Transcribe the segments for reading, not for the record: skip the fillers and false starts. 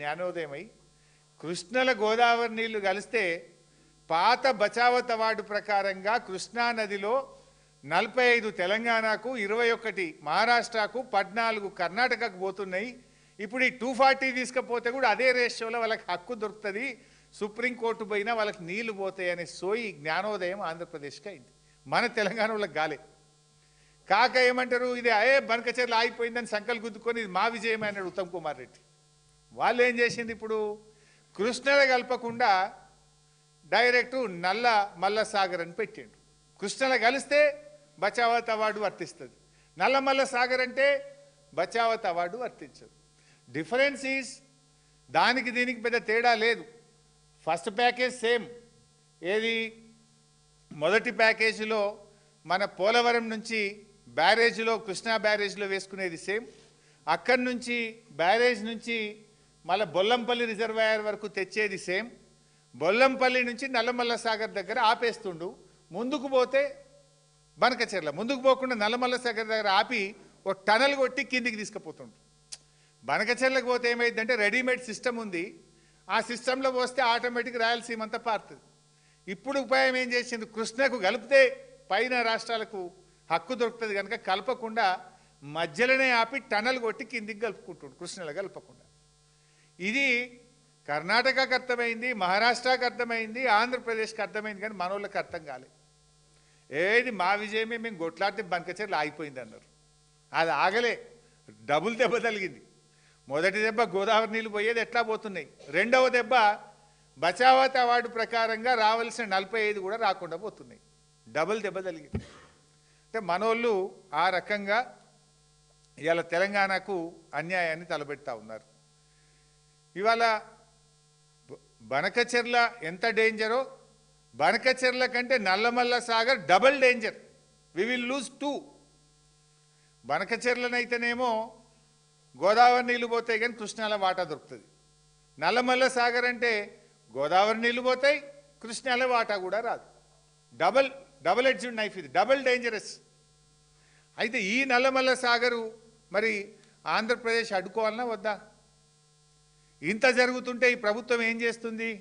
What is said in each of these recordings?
జ్ఞానోదయమై కృష్ణల గోదావరి నీళ్లు కలిస్తే పాత బచావత్ అవార్డు ప్రకారంగా కృష్ణా నదిలో 45 తెలంగాణకు, 21 మహారాష్ట్రకు, 14 కర్ణాటకకు పోతున్నాయి. ఇప్పుడు ఈ 240 తీసుకపోతే కూడా అదే రేషియోలో వాళ్ళకి హక్కు దొరుకుతుంది. సుప్రీంకోర్టు పోయినా వాళ్ళకి నీళ్లు పోతాయి అనే సోయి జ్ఞానోదయం ఆంధ్రప్రదేశ్కి అయింది. మన తెలంగాణ వాళ్ళకి గాలే. కాక ఏమంటారు, ఇది బనకచెర్ల ఆగిపోయిందని సంకల్ గుద్దుకొని ఇది మా విజయమే అన్నాడు ఉత్తమ్ కుమార్ రెడ్డి. వాళ్ళు ఏం చేసింది, ఇప్పుడు కృష్ణలో కలపకుండా డైరెక్టు నల్ల మల్ల సాగర్ అని పెట్టిండు. కృష్ణలో కలిస్తే బచావత్ అవార్డు వర్తిస్తుంది, నల్ల మల్ల సాగర్ అంటే బచావత్ అవార్డు వర్తించదు. డిఫరెన్స్ ఈజ్ దానికి దీనికి పెద్ద తేడా లేదు. First package same. ఏది మొదటి ప్యాకేజీలో మన పోలవరం నుంచి బ్యారేజ్లో, కృష్ణా బ్యారేజ్లో వేసుకునేది సేమ్. అక్కడి నుంచి బ్యారేజ్ నుంచి మళ్ళీ బొల్లంపల్లి రిజర్వాయర్ వరకు తెచ్చేది సేమ్. బొల్లంపల్లి నుంచి నల్లమల్ల సాగర్ దగ్గర ఆపేస్తుండు. ముందుకు పోతే బనకచెర్ల, ముందుకు పోకుండా నల్లమల్ల సాగర్ దగ్గర ఆపి ఒక టనల్ కొట్టి కిందికి తీసుకుపోతుండు. బనకచెర్లకు పోతే ఏమైందంటే రెడీమేడ్ సిస్టమ్ ఉంది. ఆ సిస్టంలో పోస్తే ఆటోమేటిక్ రాయలసీమ అంతా పారుతుంది. ఇప్పుడు ఉపాయం ఏం చేసింది, కృష్ణకు కలిపితే పైన రాష్ట్రాలకు హక్కు దొరుకుతుంది కనుక కలపకుండా మధ్యలోనే ఆపి టనల్ కొట్టి కిందికి కలుపుకుంటుండు, కృష్ణలో కలపకుండా. ఇది కర్ణాటకకు అర్థమైంది, మహారాష్ట్రకు అర్థమైంది, ఆంధ్రప్రదేశ్కి అర్థమైంది, కానీ మనోళ్ళకి అర్థం కాలేదు. ఏది మా విజయమే, మేము కొట్లాడితే బనకచెర్ల ఆగిపోయింది అన్నారు. అది ఆగలే, డబుల్ దెబ్బ తగిలింది. మొదటి దెబ్బ గోదావరి నీళ్ళు పోయేది ఎట్లా పోతున్నాయి, రెండవ దెబ్బ బచావత్ అవార్డు ప్రకారంగా రావాల్సిన 45 కూడా రాకుండా పోతున్నాయి. డబుల్ దెబ్బ తగిలింది. అంటే మనోళ్ళు ఆ రకంగా ఇవాళ తెలంగాణకు అన్యాయాన్ని తలబెడతా ఉన్నారు. ఇవాళ బనకచెర్ల ఎంత డేంజరో, బనకచెర్ల కంటే Nallamala Sagar double danger. We will lose 2. బనకచెర్లనైతేనేమో గోదావరి నీళ్ళు పోతాయి కానీ కృష్ణాల వాటా దొరుకుతుంది. నల్లమల్ల సాగర్ అంటే గోదావరి నీళ్ళు పోతాయి, కృష్ణాల వాటా కూడా రాదు. డబల్ ఎడ్జ్డ్ నైఫ్ ఇది, డబల్ డేంజరస్. అయితే ఈ నల్లమల్ల సాగరు మరి ఆంధ్రప్రదేశ్ అడ్డుకోవాలన్నా వద్దా? ఇంత జరుగుతుంటే ఈ ప్రభుత్వం ఏం చేస్తుంది?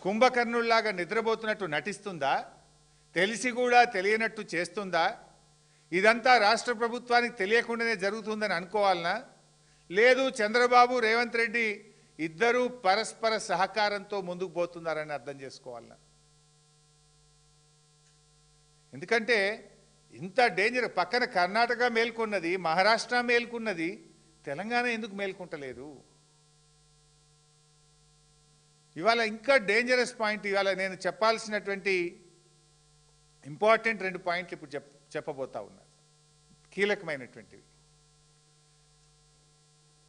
కుంభకర్ణుల్లాగా నిద్రపోతున్నట్టు నటిస్తుందా? తెలిసి కూడా తెలియనట్టు చేస్తుందా? ఇదంతా రాష్ట్ర ప్రభుత్వానికి తెలియకుండానే జరుగుతుందని అనుకోవాలనా? లేదు చంద్రబాబు, రేవంత్ రెడ్డి ఇద్దరూ పరస్పర సహకారంతో ముందుకు పోతున్నారని అర్థం చేసుకోవాలనా? ఎందుకంటే ఇంత డేంజర్. పక్కన కర్ణాటక మేల్కొన్నది, మహారాష్ట్ర మేల్కొన్నది, తెలంగాణ ఎందుకు మేల్కొంటలేదు? ఇవాళ ఇంకా డేంజరస్ పాయింట్, ఇవాళ నేను చెప్పాల్సినటువంటి ఇంపార్టెంట్ 2 పాయింట్లు ఇప్పుడు చెప్పబోతా ఉన్నారు, కీలకమైనటువంటివి.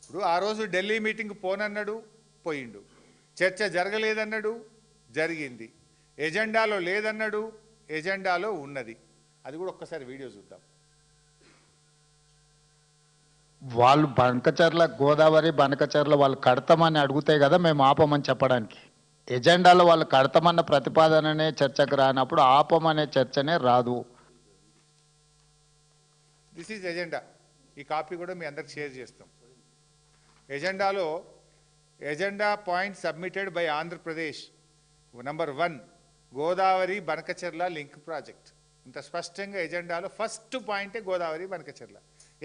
ఇప్పుడు ఆ రోజు ఢిల్లీ మీటింగ్ పోనన్నాడు, పోయిండు. చర్చ జరగలేదన్నాడు, జరిగింది. ఎజెండాలో లేదన్నాడు, ఎజెండాలో ఉన్నది. అది కూడా ఒక్కసారి వీడియో చూద్దాం. వాళ్ళు బనకచెర్ల గోదావరి బనకచెర్ల వాళ్ళు కడతామని అడిగితే కదా మేము ఆపమని చెప్పడానికి. ఎజెండాలో వాళ్ళు కడతామన్న ప్రతిపాదననే చర్చకు రానప్పుడు ఆపమనే చర్చనే రాదు. This is agenda. ఈ కాపీ కూడా మీ అందరికి షేర్ చేస్తాం. ఎజెండాలో agenda point submitted by Andhra Pradesh number 1 Godavari Banakacherla link project. ఇంత స్పష్టంగా ఎజెండాలో ఫస్ట్ పాయింటే గోదావరి బనకచెర్ల.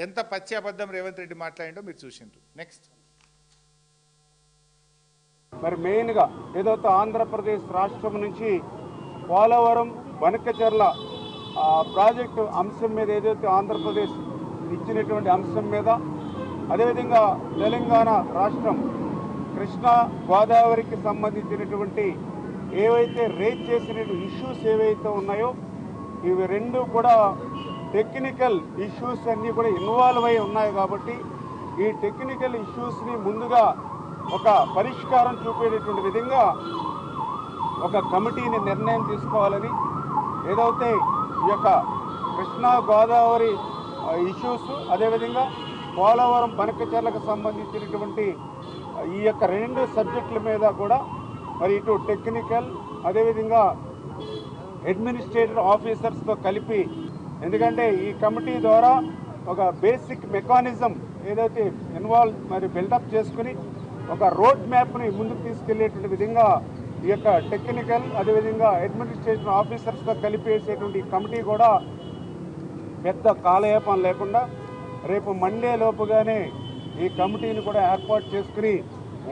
ఎంత పచ్చి అబద్ధం రేవంత్ రెడ్డి మాట్లాడిండో మీరు చూసిండ్రు. నెక్స్ట్. మరి మెయిన్గా ఏదైతే ఆంధ్రప్రదేశ్ రాష్ట్రం నుంచి పోలవరం బనకచెర్ల ప్రాజెక్టు అంశం మీద ఏదైతే ఆంధ్రప్రదేశ్ ఇచ్చినటువంటి అంశం మీద, అదేవిధంగా తెలంగాణ రాష్ట్రం కృష్ణా గోదావరికి సంబంధించినటువంటి ఏవైతే రేజ్ చేసిన ఇష్యూస్ ఏవైతే ఉన్నాయో ఇవి రెండు కూడా టెక్నికల్ ఇష్యూస్ అన్నీ కూడా ఇన్వాల్వ్ అయి ఉన్నాయి. కాబట్టి ఈ టెక్నికల్ ఇష్యూస్ని ముందుగా ఒక పరిష్కారం చూపేటటువంటి విధంగా ఒక కమిటీని నిర్ణయం తీసుకోవాలని, ఏదైతే ఈ యొక్క కృష్ణా గోదావరి ఇష్యూస్, అదేవిధంగా పోలవరం బనకచెర్లకు సంబంధించినటువంటి ఈ యొక్క 2 సబ్జెక్టుల మీద కూడా మరి ఇటు టెక్నికల్ అదేవిధంగా అడ్మినిస్ట్రేటివ్ ఆఫీసర్స్తో కలిపి, ఎందుకంటే ఈ కమిటీ ద్వారా ఒక బేసిక్ మెకానిజం ఏదైతే ఇన్వాల్వ్ మరి బిల్డప్ చేసుకుని ఒక రోడ్ మ్యాప్ని ముందుకు తీసుకెళ్లేటువంటి విధంగా ఈ యొక్క టెక్నికల్ అదేవిధంగా అడ్మినిస్ట్రేషన్ ఆఫీసర్స్తో కలిపేసేటువంటి కమిటీ కూడా పెద్ద కాలయాపన లేకుండా రేపు మండే లోపుగానే ఈ కమిటీని కూడా ఏర్పాటు చేసుకుని